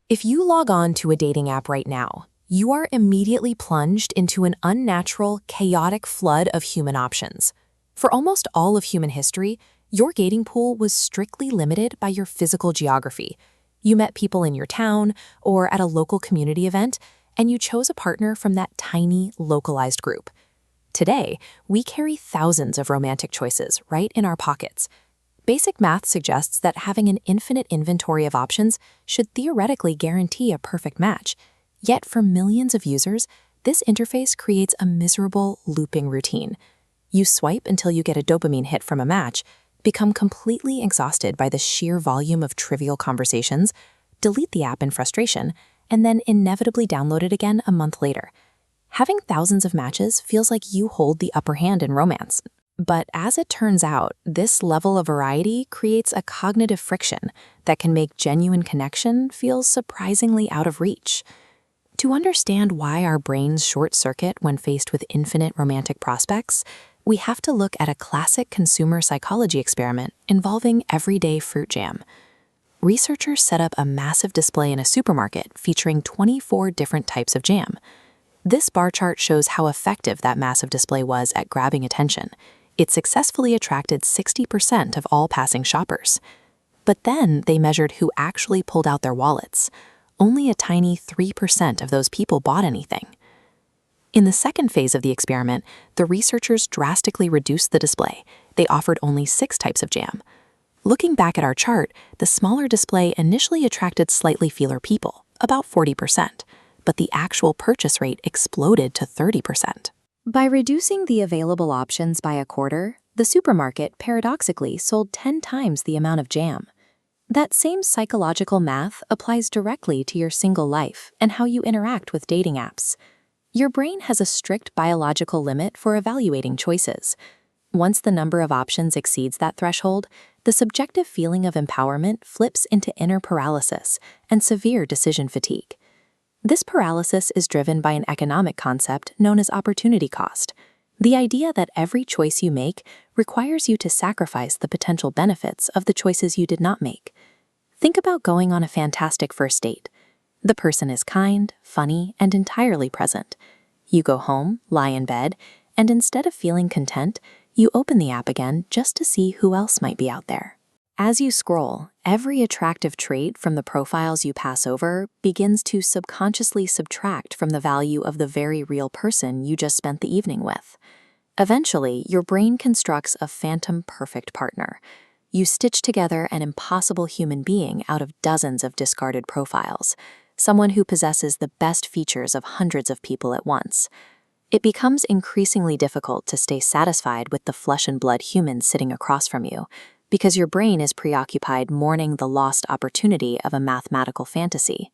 If you log on to a dating app right now, you are immediately plunged into an unnatural, chaotic flood of human options. For almost all of human history, your dating pool was strictly limited by your physical geography. You met people in your town or at a local community event, and you chose a partner from that tiny, localized group. Today, we carry thousands of romantic choices right in our pockets. Basic math suggests that having an infinite inventory of options should theoretically guarantee a perfect match. Yet for millions of users, this interface creates a miserable, looping routine. You swipe until you get a dopamine hit from a match, become completely exhausted by the sheer volume of trivial conversations, delete the app in frustration, and then inevitably download it again a month later. Having thousands of matches feels like you hold the upper hand in romance. But as it turns out, this level of variety creates a cognitive friction that can make genuine connection feel surprisingly out of reach. To understand why our brains short-circuit when faced with infinite romantic prospects, we have to look at a classic consumer psychology experiment involving everyday fruit jam. Researchers set up a massive display in a supermarket featuring 24 different types of jam. This bar chart shows how effective that massive display was at grabbing attention. It successfully attracted 60% of all passing shoppers. But then they measured who actually pulled out their wallets. Only a tiny 3% of those people bought anything. In the second phase of the experiment, the researchers drastically reduced the display. They offered only 6 types of jam. Looking back at our chart, the smaller display initially attracted slightly fewer people, about 40%, but the actual purchase rate exploded to 30%. By reducing the available options by a quarter, the supermarket paradoxically sold 10 times the amount of jam. That same psychological math applies directly to your single life and how you interact with dating apps. Your brain has a strict biological limit for evaluating choices. Once the number of options exceeds that threshold, the subjective feeling of empowerment flips into inner paralysis and severe decision fatigue. This paralysis is driven by an economic concept known as opportunity cost, the idea that every choice you make requires you to sacrifice the potential benefits of the choices you did not make. Think about going on a fantastic first date. The person is kind, funny, and entirely present. You go home, lie in bed, and instead of feeling content, you open the app again just to see who else might be out there. As you scroll, every attractive trait from the profiles you pass over begins to subconsciously subtract from the value of the very real person you just spent the evening with. Eventually, your brain constructs a phantom perfect partner. You stitch together an impossible human being out of dozens of discarded profiles, someone who possesses the best features of hundreds of people at once. It becomes increasingly difficult to stay satisfied with the flesh and blood human sitting across from you, because your brain is preoccupied mourning the lost opportunity of a mathematical fantasy.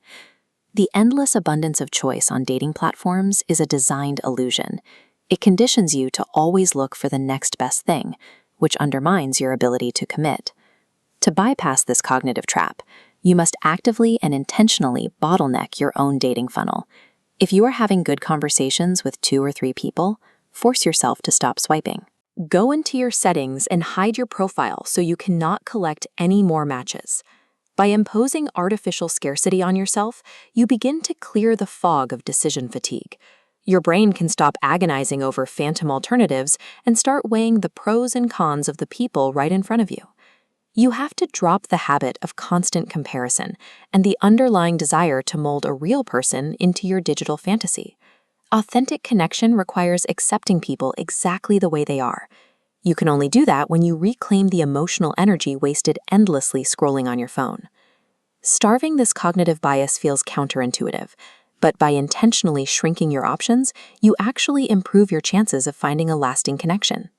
The endless abundance of choice on dating platforms is a designed illusion. It conditions you to always look for the next best thing, which undermines your ability to commit. To bypass this cognitive trap, you must actively and intentionally bottleneck your own dating funnel. If you are having good conversations with 2 or 3 people, force yourself to stop swiping. Go into your settings and hide your profile so you cannot collect any more matches. By imposing artificial scarcity on yourself, you begin to clear the fog of decision fatigue. Your brain can stop agonizing over phantom alternatives and start weighing the pros and cons of the people right in front of you. You have to drop the habit of constant comparison and the underlying desire to mold a real person into your digital fantasy. Authentic connection requires accepting people exactly the way they are. You can only do that when you reclaim the emotional energy wasted endlessly scrolling on your phone. Starving this cognitive bias feels counterintuitive, but by intentionally shrinking your options, you actually improve your chances of finding a lasting connection.